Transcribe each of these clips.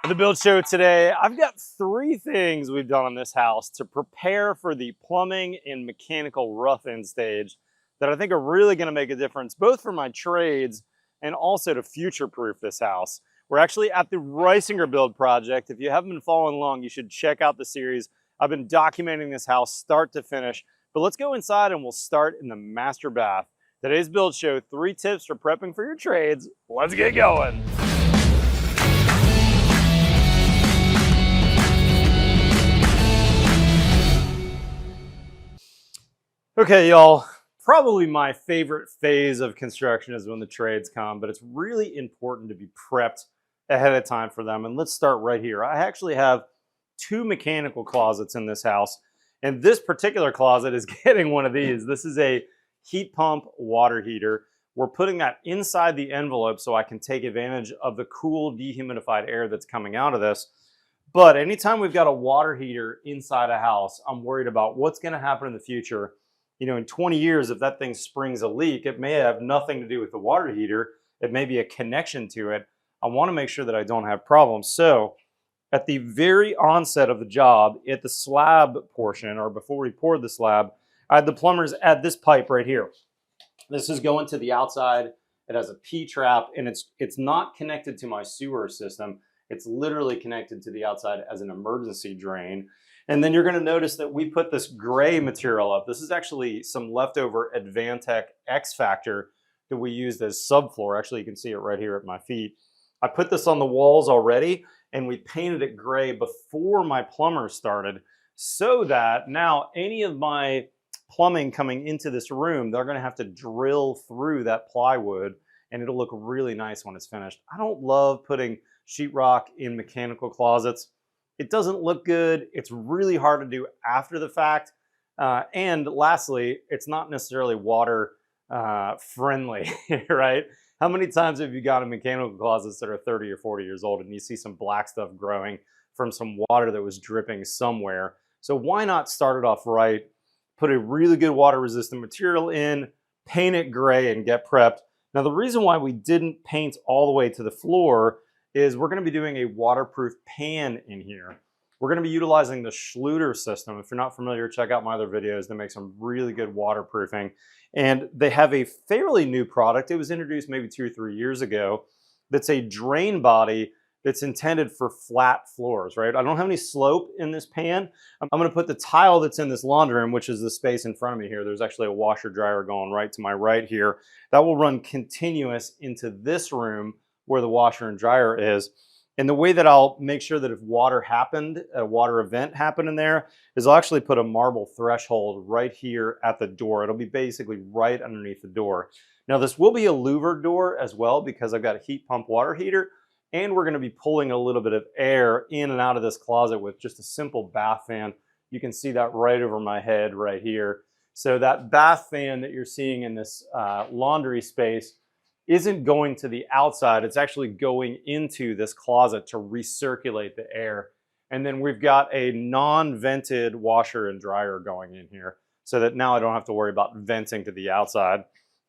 For the build show today, I've got three things we've done on this house to prepare for the plumbing and mechanical rough-in stage that I think are really going to make a difference, both for my trades and also to future-proof this house. We're actually at the Reisinger build project. If you haven't been following along, you should check out the series. I've been documenting this house start to finish, but let's go inside and we'll start in the master bath. Today's build show, 3 tips for prepping for your trades. Let's get going. Okay, y'all, probably my favorite phase of construction is when the trades come, but it's really important to be prepped ahead of time for them. And let's start right here. I actually have 2 mechanical closets in this house, and this particular closet is getting one of these. This is a heat pump water heater. We're putting that inside the envelope so I can take advantage of the cool dehumidified air that's coming out of this. But anytime we've got a water heater inside a house, I'm worried about what's going to happen in the future. You know, in 20 years, if that thing springs a leak, it may have nothing to do with the water heater. It may be a connection to it. I want to make sure that I don't have problems. So at the very onset of the job, at the slab portion, or before we poured the slab, I had the plumbers add this pipe right here. This is going to the outside. It has a P-trap, and it's not connected to my sewer system. It's literally connected to the outside as an emergency drain. And then you're going to notice that we put this gray material up. This is actually some leftover Advantech X Factor that we used as subfloor. Actually, you can see it right here at my feet. I put this on the walls already, and we painted it gray before my plumber started, so that now any of my plumbing coming into this room, they're going to have to drill through that plywood, and it'll look really nice when it's finished. I don't love putting sheetrock in mechanical closets. It doesn't look good. It's really hard to do after the fact. And lastly, it's not necessarily water friendly, right? How many times have you gone in mechanical closets that are 30 or 40 years old and you see some black stuff growing from some water that was dripping somewhere? So why not start it off right? Put a really good water resistant material in, paint it gray, and get prepped. Now, the reason why we didn't paint all the way to the floor is we're going to be doing a waterproof pan in here. We're going to be utilizing the Schluter system. If you're not familiar, check out my other videos. They make some really good waterproofing. And they have a fairly new product. It was introduced maybe 2 or 3 years ago. That's a drain body that's intended for flat floors, right? I don't have any slope in this pan. I'm going to put the tile that's in this laundry room, which is the space in front of me here. There's actually a washer dryer going right to my right here. That will run continuous into this room where the washer and dryer is. And the way that I'll make sure that if water happened, a water event happened in there, is I'll actually put a marble threshold right here at the door. It'll be basically right underneath the door. Now, this will be a louvered door as well because I've got a heat pump water heater, and we're going to be pulling a little bit of air in and out of this closet with just a simple bath fan. You can see that right over my head right here. So that bath fan that you're seeing in this laundry space isn't going to the outside. It's actually going into this closet to recirculate the air. And then we've got a non-vented washer and dryer going in here so that now I don't have to worry about venting to the outside.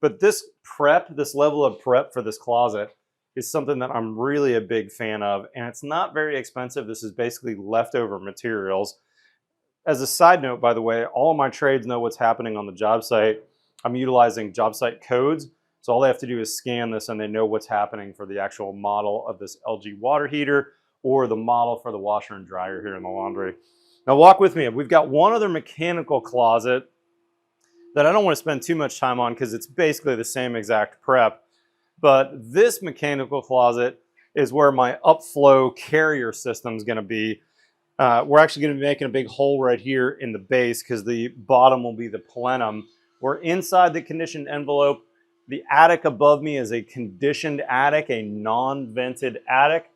But this prep, this level of prep for this closet is something that I'm really a big fan of, and it's not very expensive. This is basically leftover materials. As a side note, by the way, all of my trades know what's happening on the job site. I'm utilizing job site codes. So all they have to do is scan this and they know what's happening for the actual model of this LG water heater or the model for the washer and dryer here in the laundry. Now walk with me. We've got one other mechanical closet that I don't want to spend too much time on because it's basically the same exact prep. But this mechanical closet is where my upflow carrier system is going to be. We're actually going to be making a big hole right here in the base because the bottom will be the plenum. We're inside the conditioned envelope. The attic above me is a conditioned attic, a non-vented attic.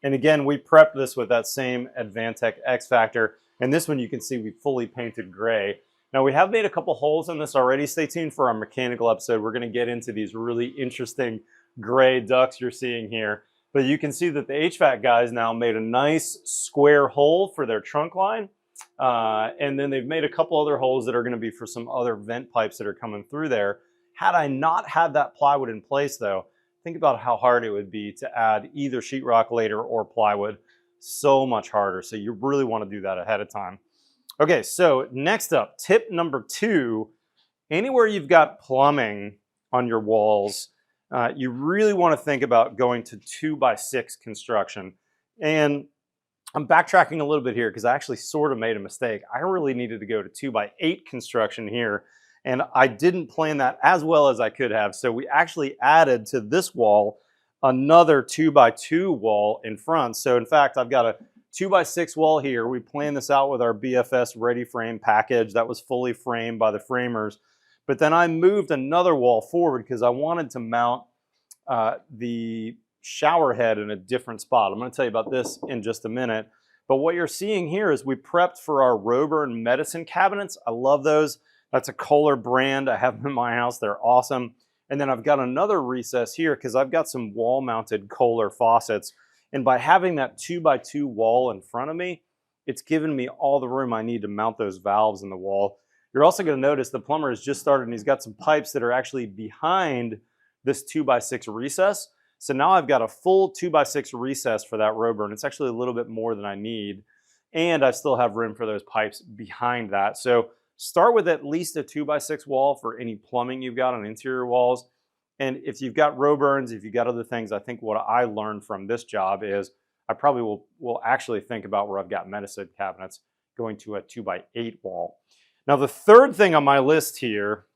And again, we prepped this with that same Advantech X Factor. And this one you can see we fully painted gray. Now we have made a couple holes in this already. Stay tuned for our mechanical episode. We're going to get into these really interesting gray ducts you're seeing here. But you can see that the HVAC guys now made a nice square hole for their trunk line. And then they've made a couple other holes that are going to be for some other vent pipes that are coming through there. Had I not had that plywood in place though, think about how hard it would be to add either sheetrock later or plywood. so much harder. So you really want to do that ahead of time. Okay, so next up, tip number 2, anywhere you've got plumbing on your walls, you really want to think about going to 2x6 construction. And I'm backtracking a little bit here because I actually sort of made a mistake. I really needed to go to 2x8 construction here, and I didn't plan that as well as I could have. So we actually added to this wall another 2x2 wall in front. So in fact, I've got a 2x6 wall here. We planned this out with our BFS ready frame package that was fully framed by the framers. But then I moved another wall forward because I wanted to mount the shower head in a different spot. I'm going to tell you about this in just a minute. But what you're seeing here is we prepped for our Roburn medicine cabinets. I love those. That's a Kohler brand. I have them in my house. They're awesome. And then I've got another recess here because I've got some wall-mounted Kohler faucets. And by having that 2x2 wall in front of me, it's given me all the room I need to mount those valves in the wall. You're also going to notice the plumber has just started and he's got some pipes that are actually behind this 2x6 recess. So now I've got a full 2x6 recess for that Roburn. It's actually a little bit more than I need. And I still have room for those pipes behind that. So start with at least a 2x6 wall for any plumbing you've got on interior walls. And if you've got Roburns, if you've got other things, I think what I learned from this job is I probably will actually think about where I've got medicine cabinets going to a 2x8 wall. Now the third thing on my list here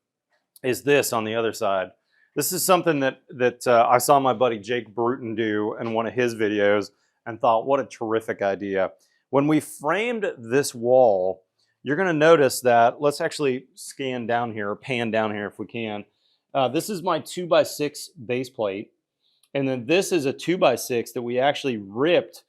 is this on the other side. This is something that I saw my buddy Jake Bruton do in one of his videos and thought, what a terrific idea. When we framed this wall, you're going to notice that, let's actually scan down here, or pan down here if we can. This is my 2x6 base plate. And then this is a 2x6 that we actually ripped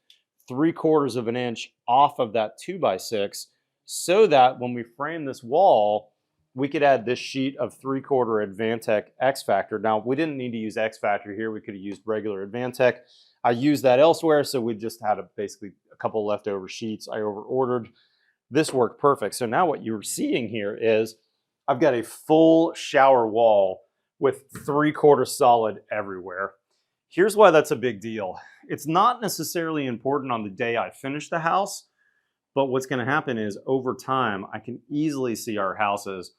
3/4 of an inch off of that 2x6 so that when we frame this wall, we could add this sheet of 3/4 Advantech X Factor. Now, we didn't need to use X Factor here. We could have used regular Advantech. I used that elsewhere, so we just had basically a couple leftover sheets. I over-ordered. This worked perfect. So now what you're seeing here is I've got a full shower wall with 3/4 solid everywhere. Here's why that's a big deal. It's not necessarily important on the day I finish the house, but what's going to happen is over time, I can easily see our houses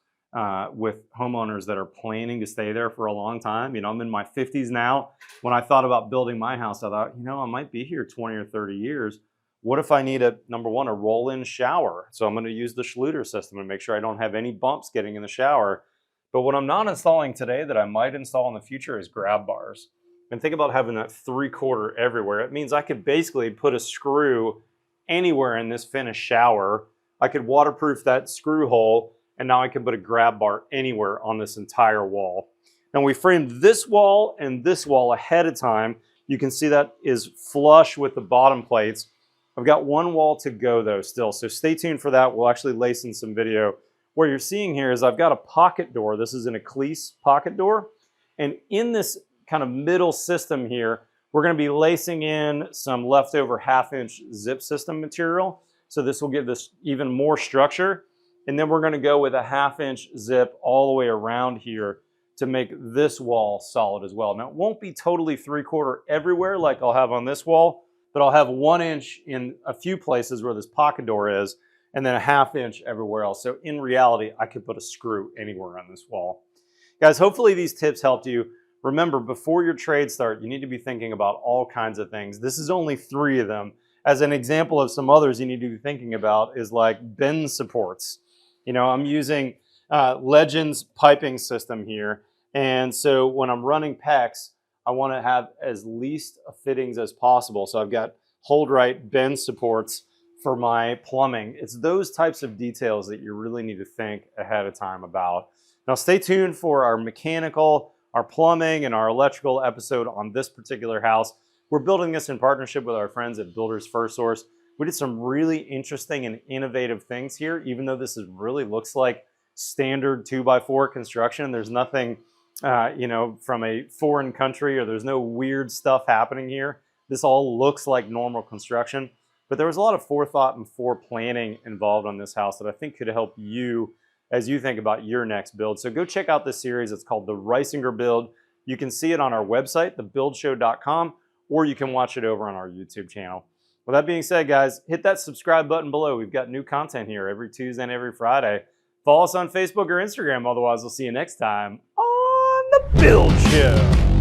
with homeowners that are planning to stay there for a long time. You know, I'm in my 50s now. When I thought about building my house, I thought, you know, I might be here 20 or 30 years. What if I need number one, a roll-in shower? So I'm going to use the Schluter system and make sure I don't have any bumps getting in the shower. But what I'm not installing today that I might install in the future is grab bars. And think about having that 3/4 everywhere. It means I could basically put a screw anywhere in this finished shower. I could waterproof that screw hole, and now I can put a grab bar anywhere on this entire wall. Now we framed this wall and this wall ahead of time. You can see that is flush with the bottom plates. I've got one wall to go though still, so stay tuned for that. We'll actually lace in some video. What you're seeing here is I've got a pocket door. This is an Eclise pocket door. And in this kind of middle system here, we're going to be lacing in some leftover 1/2-inch zip system material. So this will give this even more structure. And then we're going to go with a 1/2-inch zip all the way around here to make this wall solid as well. Now it won't be totally 3/4 everywhere like I'll have on this wall, but I'll have 1 inch in a few places where this pocket door is, and then a 1/2 inch everywhere else. So in reality, I could put a screw anywhere on this wall. Guys, hopefully these tips helped you. Remember, before your trade start, you need to be thinking about all kinds of things. This is only 3 of them. As an example of some others you need to be thinking about is like bend supports. You know, I'm using Legends piping system here. And so when I'm running PEX, I want to have as least fittings as possible. So I've got hold right bend supports for my plumbing. It's those types of details that you really need to think ahead of time about. Now stay tuned for our mechanical, our plumbing, and our electrical episode on this particular house. We're building this in partnership with our friends at Builders First Source. We did some really interesting and innovative things here, even though this really looks like standard 2x4 construction. There's nothing, you know, from a foreign country, or there's no weird stuff happening here. This all looks like normal construction, but there was a lot of forethought and planning involved on this house that I think could help you as you think about your next build. So go check out this series. It's called The Reisinger Build. You can see it on our website, thebuildshow.com, or you can watch it over on our YouTube channel. With that being said, guys, hit that subscribe button below. We've got new content here every Tuesday and every Friday. Follow us on Facebook or Instagram. Otherwise, we'll see you next time on The Build Show.